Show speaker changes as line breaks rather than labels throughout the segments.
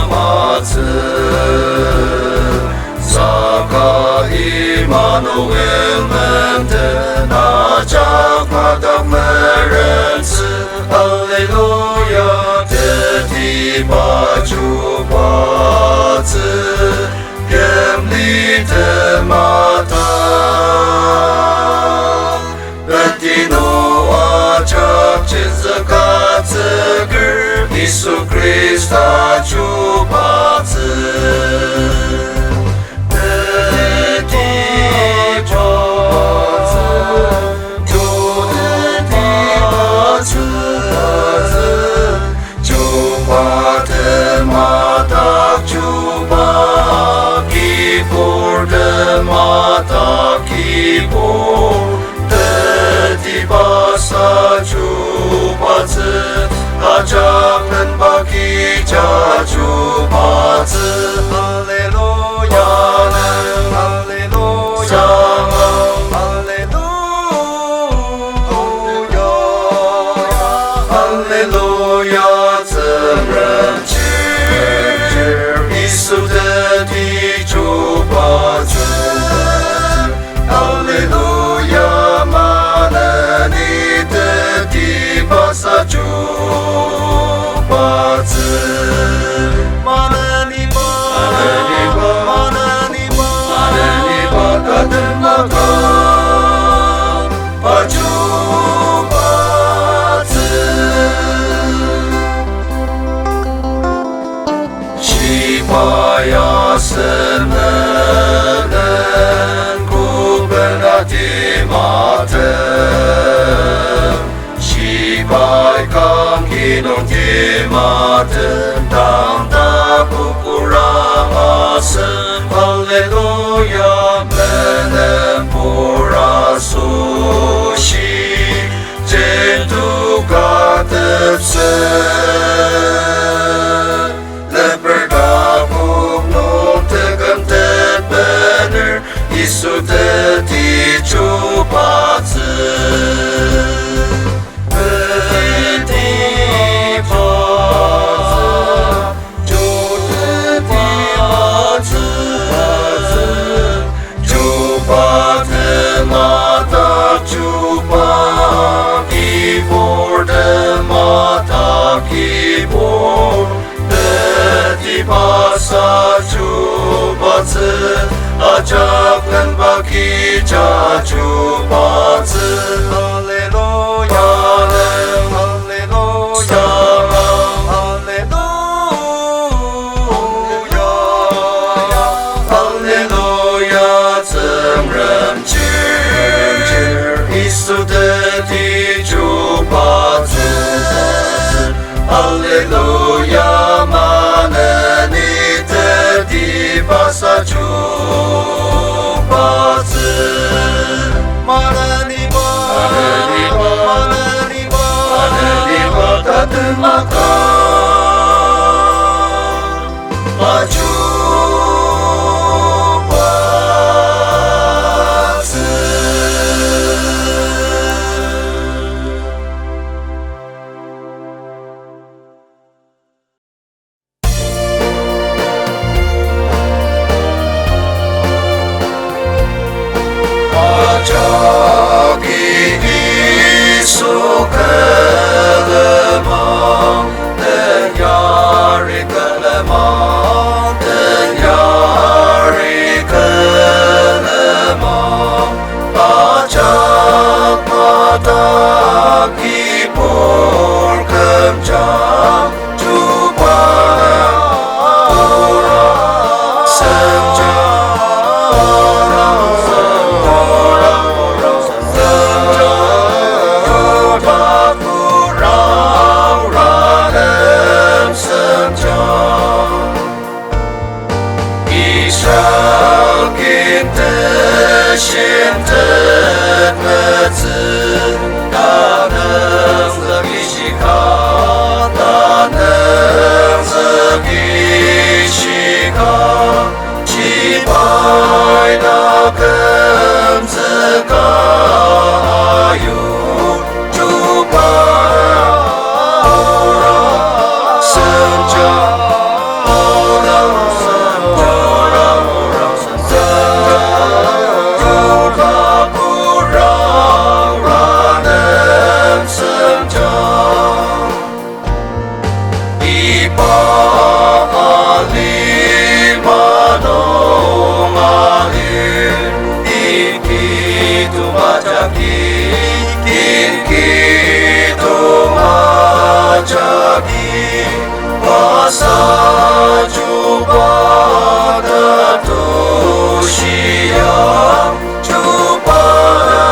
마츠 사카 이마누엘mente 나작 마닥 메렌스 할렐루야 데디 바주 바츠 겜리데 마다 베티노와 작진스카츠 이수 그리스타 주바츠 데디 바츠 조데디 바츠 주바데마다 주바 기포데마다 기포 데디 바사 주바츠 아작는 바기자 주바츠 할렐루야는 할렐루야 할렐루야 할렐루야 증언치 이수데디 주바츠 할렐루야 많은 이데디 바사 주바츠 마나니바 다들마가 바주바츠 시바야 스는 구베나티마테 시바이 감기는 기마든 당다 부꾸라마스 할렐루야 메넨 보라수시 제두가 듭세 레버가 국농 뜨금 뜻배늘 이수데디 주바츠 바사 주바츠 아작은 바기자 주바츠 할렐루야는 할렐루야 할렐루야 증언치 이수데디 주바츠 할렐루야 많은 이들이 바사 주바츠 마나니바 다들마가 바주바츠 저기 이수 그르마 땡야리 그르마 땡야리 그르마 바짝마다 기볼 금장 주바 승장 pada tusiang pada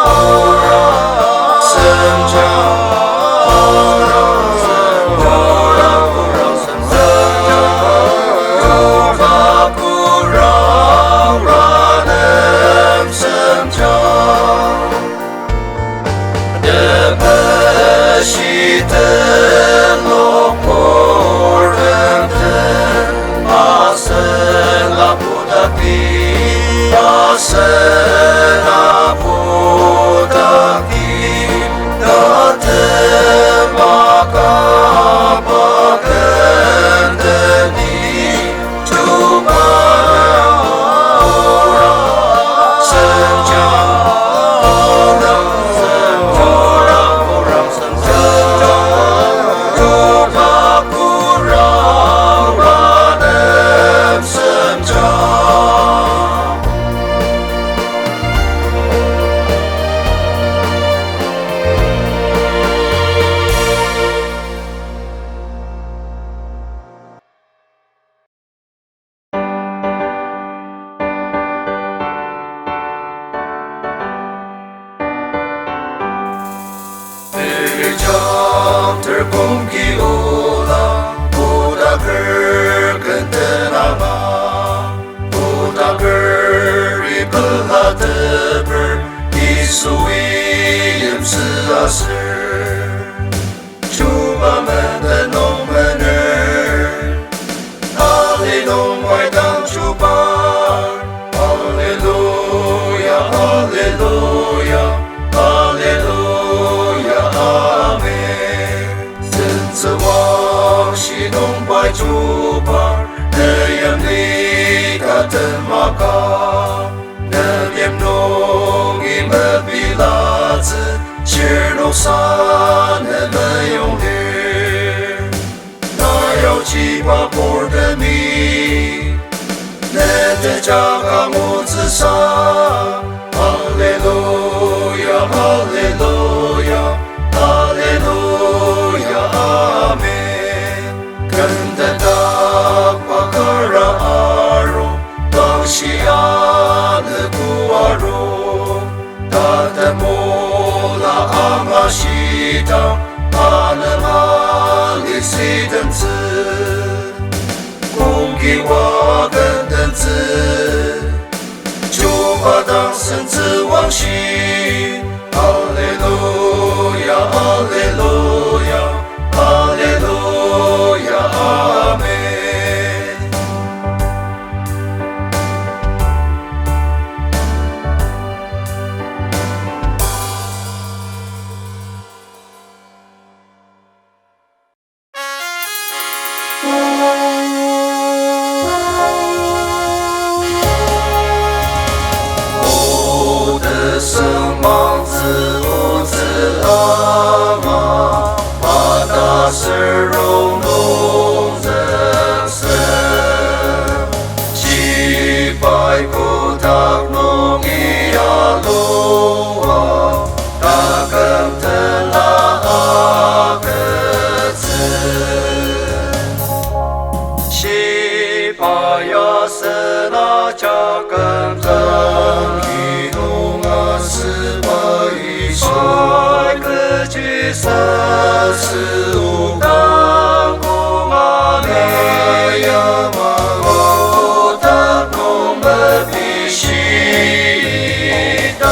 orang senja orang senja rumah kurang ranem senja Demesiten lokor enten asen lapudaki asen apudaki datem makabaken deni cuma orang senja orang senja rumah kurang ranem senja Terjam terkongki ulang Buddha gergentenama Buddha geri belhateber Isui yem seaser Cuma mendenong mener Alilong waidang cubar Alleluia, alleluia, alleluia, amen 真往西东拜主吧，那样你可真马卡，那面弄一么比拉子，切罗山那么用力，那要七八波的米，那的加个木子上，哈利路亚，哈利路亚，哈利路亚，阿门。跟着大巴卡拉阿罗，当西亚的古阿罗，大的莫拉阿玛西达，阿那玛里西等子，公给我跟等子，就把当神子往西，哈利路亚，哈利路亚，哈利路亚，阿门。我的生忙自我自阿玛，马达是容动人生，击败古塔弄伊亚路啊，大根的拉阿个子。西巴亚斯那加根根伊弄啊斯巴伊说个句三十五当古玛利亚玛我的古玛比西达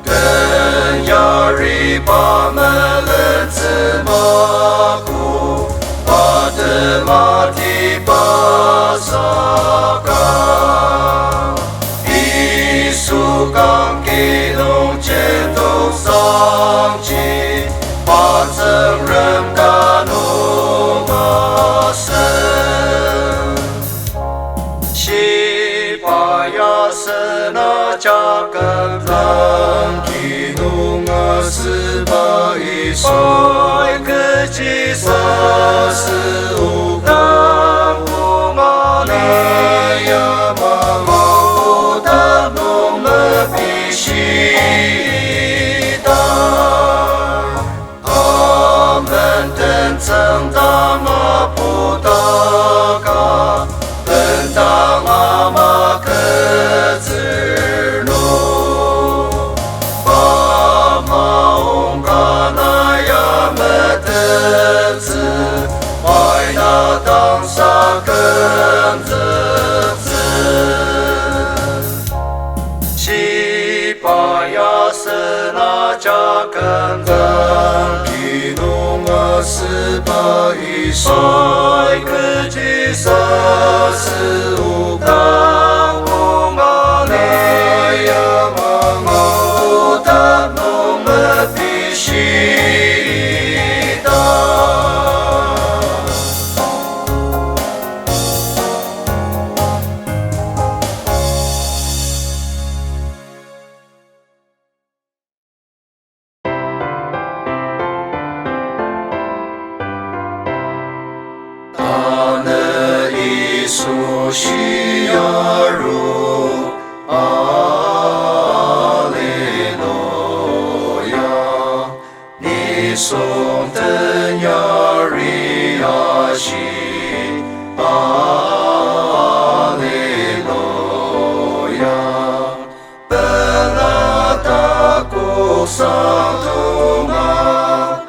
跟亚里巴门人子马古巴的马提巴萨嘎伊苏刚给龙见都桑吉巴曾人嘎努马森西巴亚斯那加根兰吉努阿斯巴伊索个吉萨斯乌干乌玛利亚玛我的努么比西达阿门等增大马布达 Sipaya senajakan kinunga sebagai soy kejisa seukang ungalaya mengutak mengepisita. Sosiaru, Alleluia, Nisong tenyari ashi, Alleluia, Belataku sang tunggal,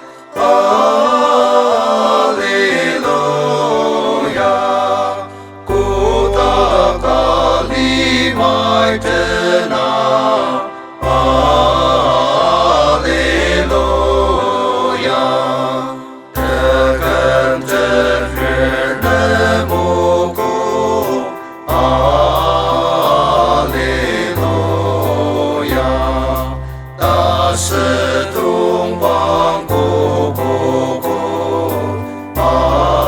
tenang, Alleluia, tekan ternemuku, Alleluia, tak setumpang kukuku, Alleluia.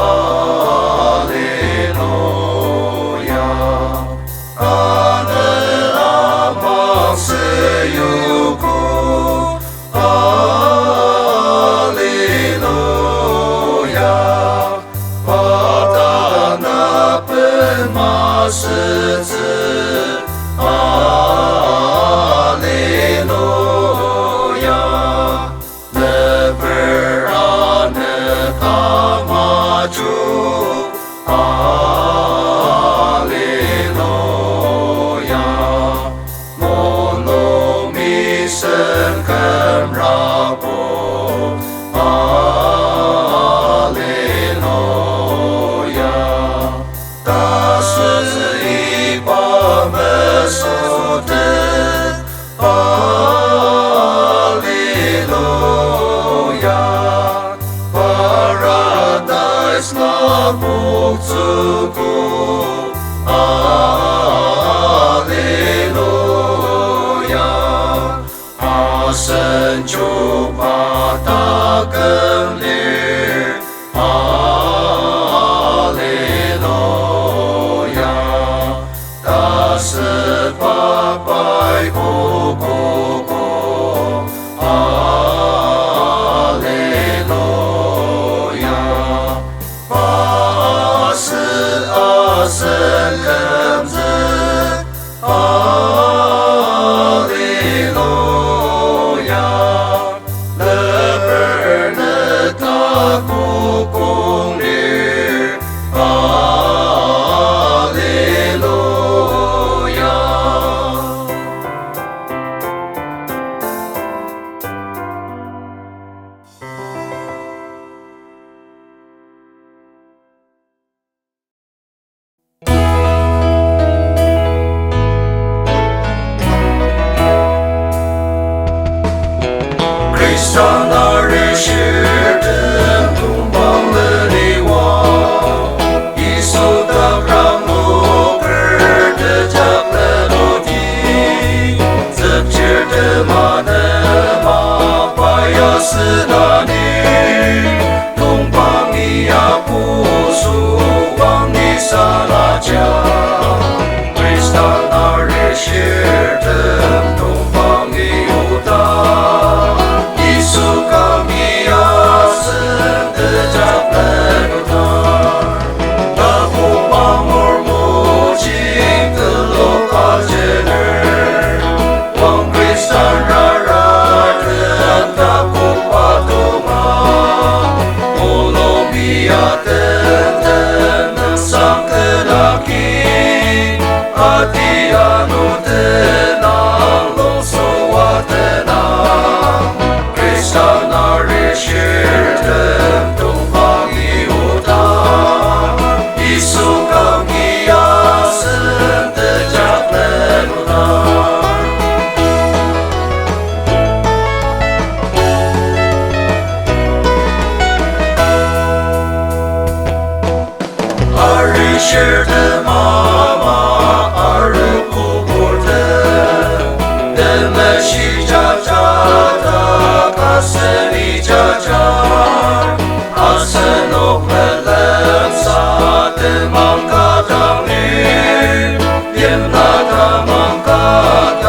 Seyuku, Alleluia, Padana pemasece, Alleluia, Leberaneka maju, Alleluia, ta si pa mesute, Alleluia, paradise na buktuku, Alleluia, senjupa tak kelir, Alleluia, tak sepapai kukuku, Alleluia, ase-asen kemzek, Alleluia, lepernetakku kungdir, Alleluia. Kristus dari syurga tumbang leriwang, Yesus tak ramu berdejak melodi, secir demana payah senani, tumpangi aku suang di salaja. Kristus dari syurga tumpangi utang, kami asen tejak lenutar, aku pamur muji kelokal jener, wang Kristus rara dan aku patungan, ulung biar tentang 是的妈妈儿不过的，的么西扎扎的卡斯里扎扎，阿斯诺克冷萨的芒卡当女，耶那达芒卡当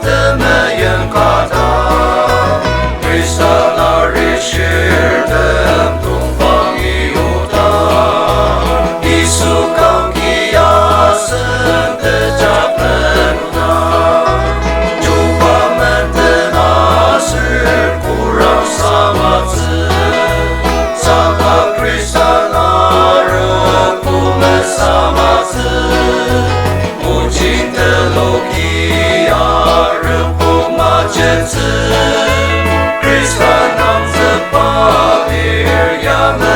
的么耶卡当，瑞萨那瑞是的东方伊犹大，伊苏康基亚森的扎本那，主巴门的那是古让萨马兹，萨卡克里萨那热古门萨马兹，母亲的罗基亚热古马杰兹。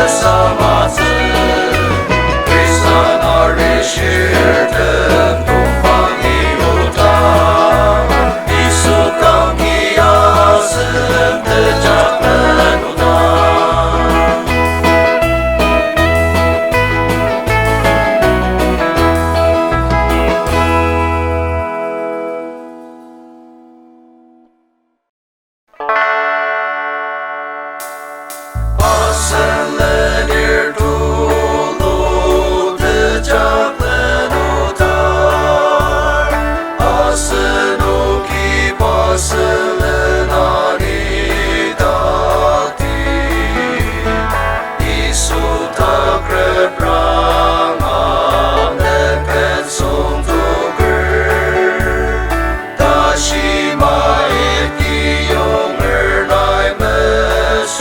Sama 子 Krishna 那日是的东方伊犹大，伊苏康基亚森的扎本努那。阿森了尼图鲁的扎本努达，阿森努基巴森了那里达蒂，伊苏塔克布朗阿能肯松图格，达西玛伊基永尔奈门苏。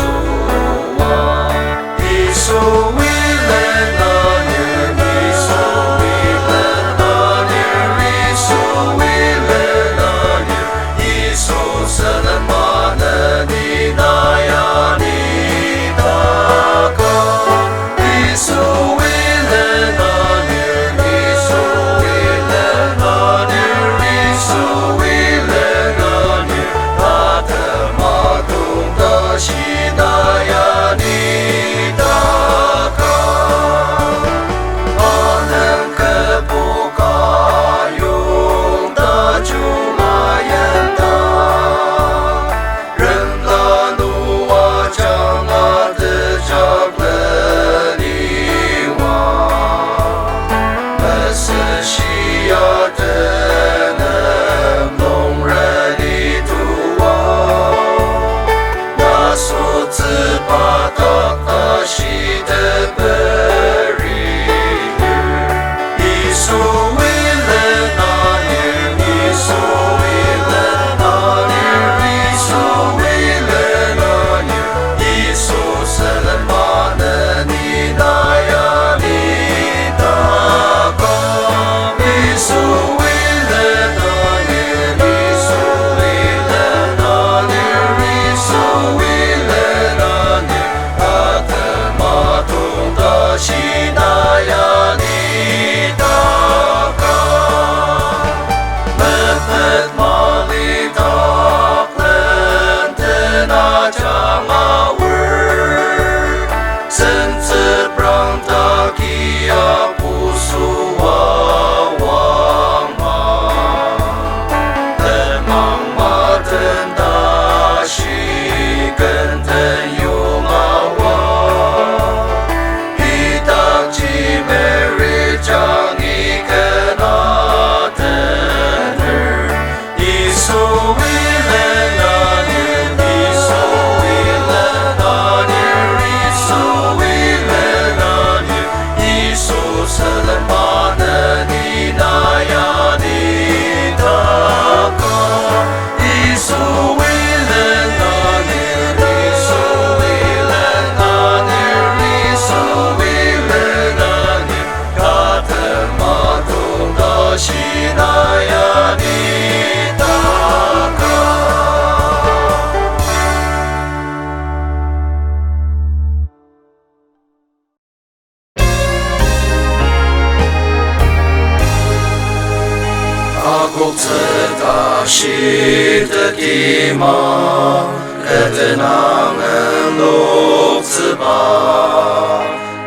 Ketenangan lok seba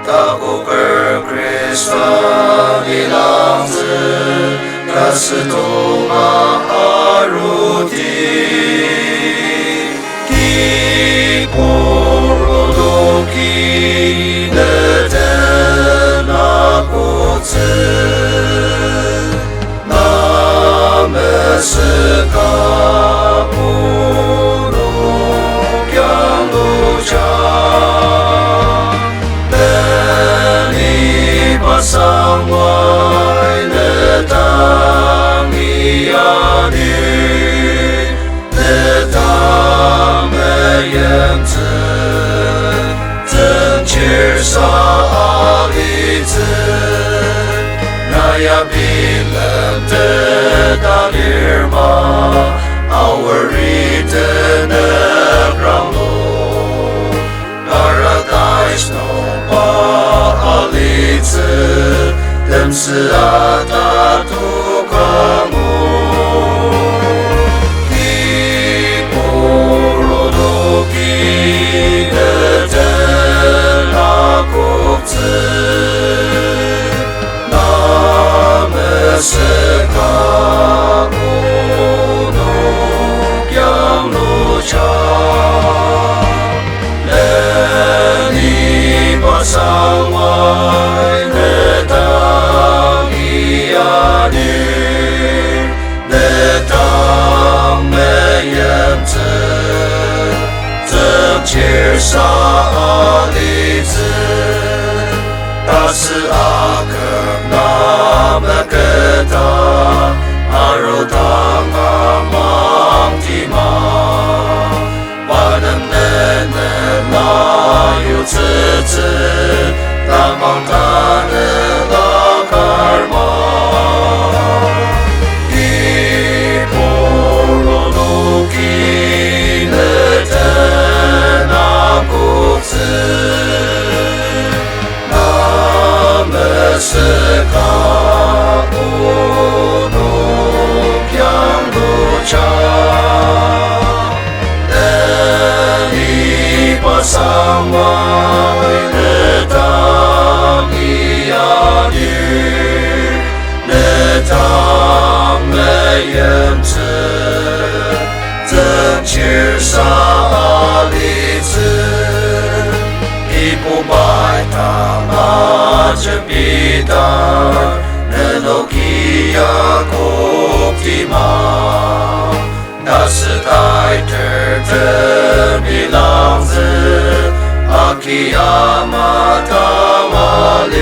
Tahu berkristal hilang kasih Tuhan aruti Kipuruduki neten aku Nama sekapuruk yang lucah Beni pasang wai netang iadi Netang meyem Zencir saali Naya bilang tetalirma Awari tenegrang lo Paradise no paalitze Dem seata tukamu Kipuruduki neten akupze Name sekakunuk yang lucah Leni pasang wai netang iadir Netang meyem Zencir saali Tase akam nama keta Arutang amang timah Padam nenen layu Tamang tanela karma Kipuruduki neten aku Nama sekapuruk yang lucah Leni pasang wai netang iadir Netang meyem Zencir saali Ibu baita majembitar Neloki aku optimal Nasetai terbilang Akiamat awalir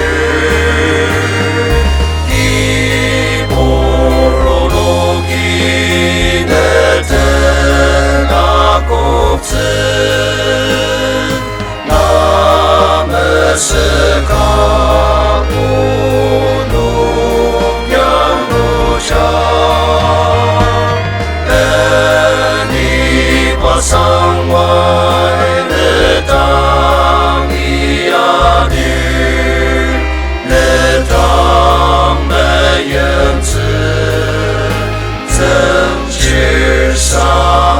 Kipuruduki neten akupze Nama sekapunuk yang lucah Leni pasang wai netang iadir Netang meyem Zencir saali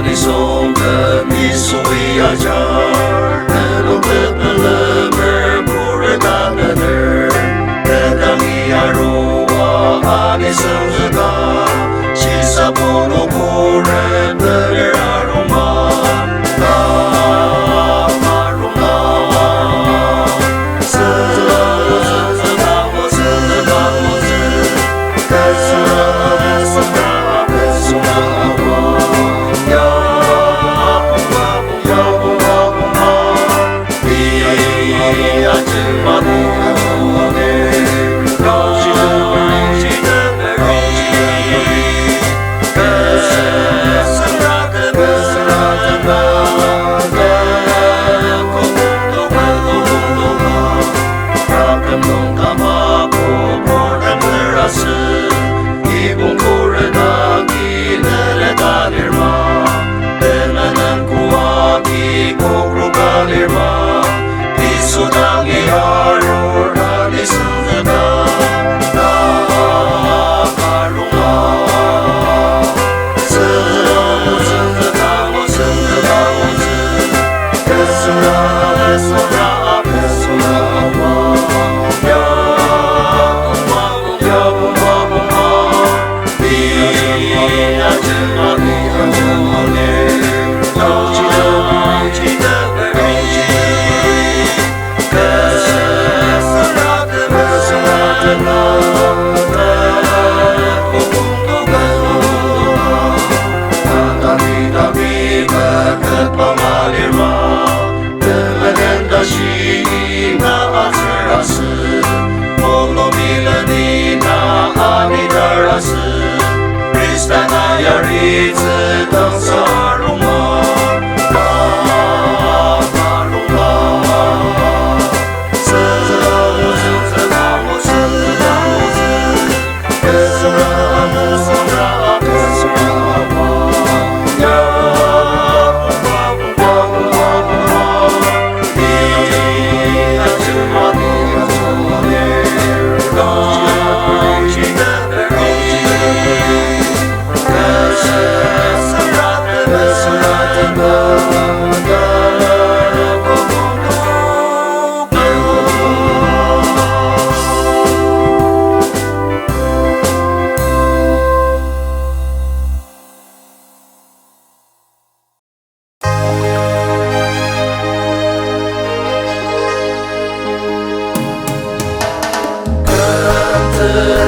Di songen isui ajar Nelobet nelemer kurekan nener Tedangi arua ani senzeka Sisa puno kuren bener aroma Aroma Sedakamu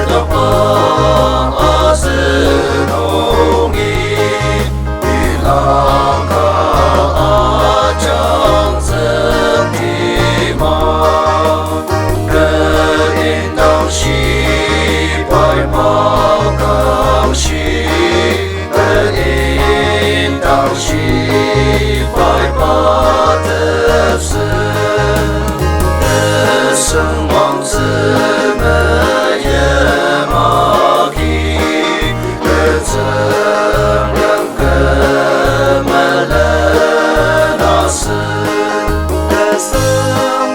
的花是容易，与浪卡将自己嘛，人应当喜快跑高兴，人应当喜快跑得胜，人生王子们也马匹，而怎人根们人那是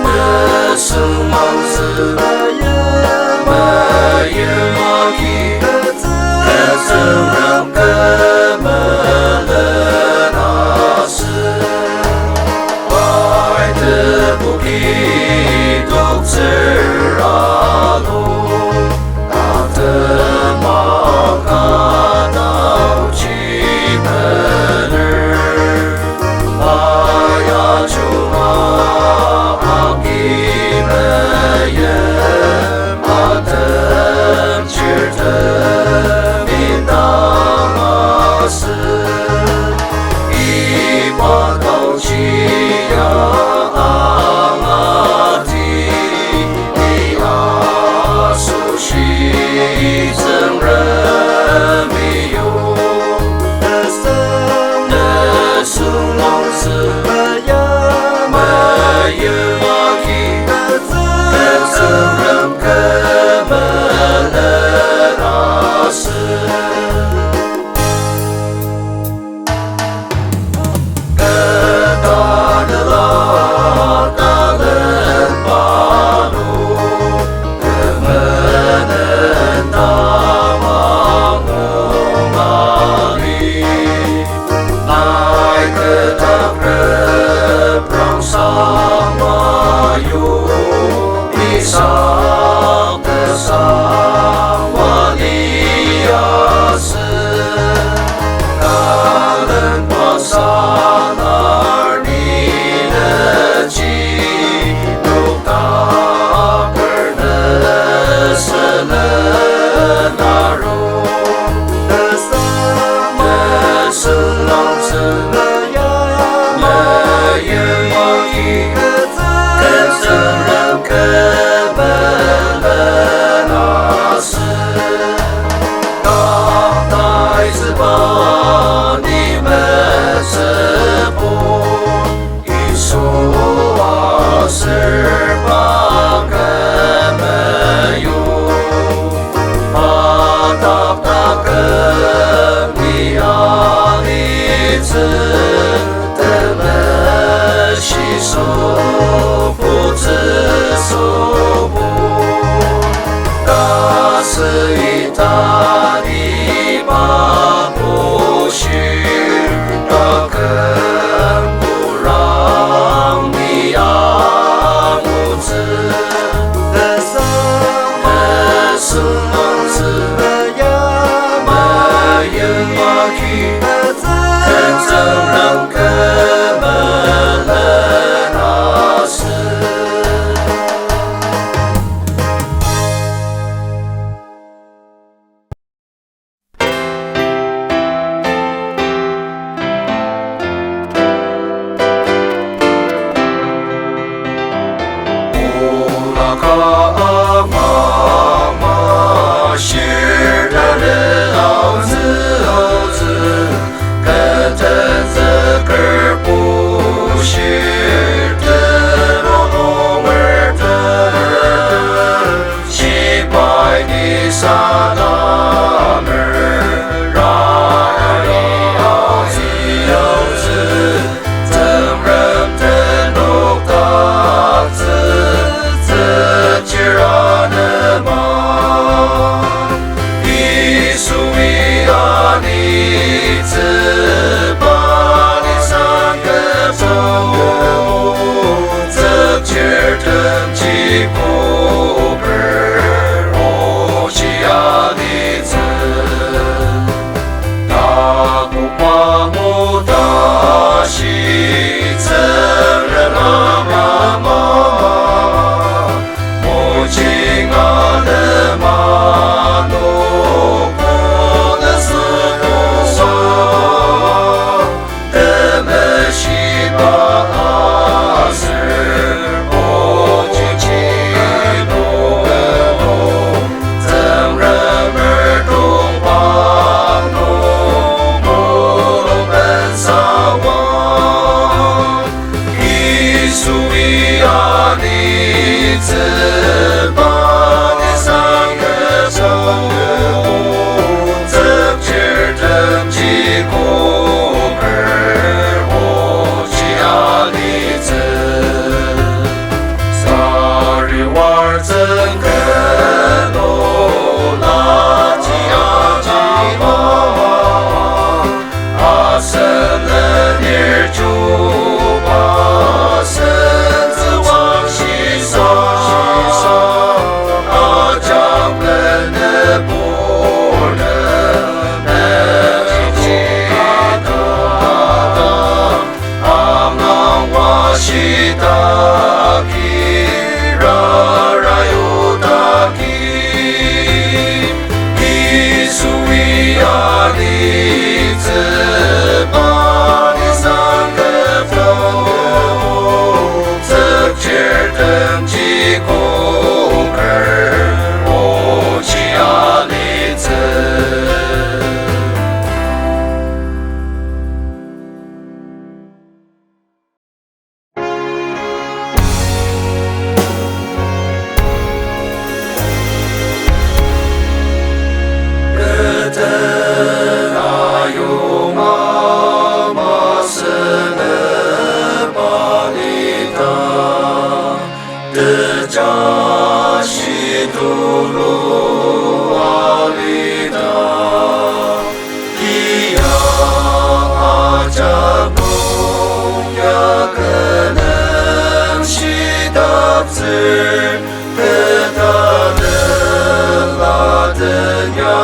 人生王子们也马匹，而怎人根们人那是爱的不必独自啊路，他的马卡到基本儿，爱呀就马给们也马的值得你那是一把刀起呀。真人没有的生王子没有马匹，真人根本的那是大的啦，大人把路。上的上瓦利亚斯，那人把上哪里的基都大个的是了那肉的生浪子了也马匹跟着人跟。把你们直播一首啊18个没有，把大个你啊你子的们吸收不知收不，那是一大地吧。是那根不让你养母子的生王子没有马匹，真正让根本的那是。妈妈是他的儿子， Julu alita, Dia ajak punya kenang sidap zer, ketadlah denya.